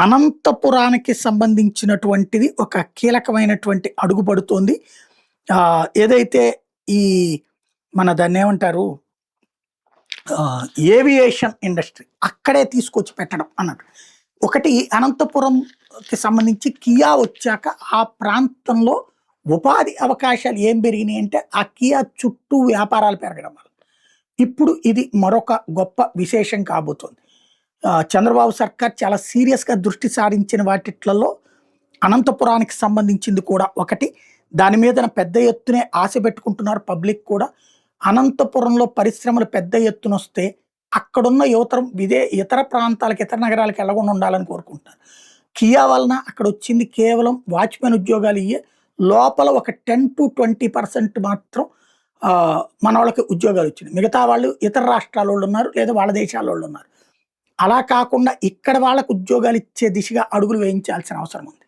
అనంతపురానికి సంబంధించినటువంటిది ఒక కీలకమైనటువంటి అడుగు పడుతోంది. ఏదైతే ఈ మన దాన్నేమంటారు ఏవియేషన్ ఇండస్ట్రీ అక్కడే తీసుకొచ్చి పెట్టడం అన్నట్టు. ఒకటి అనంతపురంకి సంబంధించి కియా వచ్చాక ఆ ప్రాంతంలో ఉపాధి అవకాశాలు ఏం పెరిగినాయి అంటే, ఆ కియా చుట్టూ వ్యాపారాలు పెరగడం వల్ల. ఇప్పుడు ఇది మరొక గొప్ప విశేషం కాబోతోంది. చంద్రబాబు సర్కార్ చాలా సీరియస్‌గా దృష్టి సారించిన వాటిట్లలో అనంతపురానికి సంబంధించింది కూడా ఒకటి. దాని మీదన పెద్ద ఎత్తునే ఆశ పెట్టుకుంటున్నారు పబ్లిక్ కూడా. అనంతపురంలో పరిశ్రమలు పెద్ద ఎత్తునొస్తే అక్కడున్న యువతరం ఇతర ప్రాంతాలకు, ఇతర నగరాలకు ఎళ్ళకుండా ఉండాలని కోరుకుంటున్నారు. కియా వలన అక్కడొచ్చింది కేవలం వాచ్‌మెన్ ఉద్యోగాలు ఇయ్యే. లోపల ఒక 10-20% మాత్రం మనోళ్ళకి ఉద్యోగాలొచ్చినాయి. మిగతా వాళ్ళు ఇతర రాష్ట్రాలోళ్ళున్నారు, లేదా వాళ్ళ దేశాలోళ్ళున్నారు. అలా కాకుండా ఇక్కడ వాళ్ళకు ఉద్యోగాలిచ్చే దిశగా అడుగులు వేయించాల్సిన అవసరం ఉంది.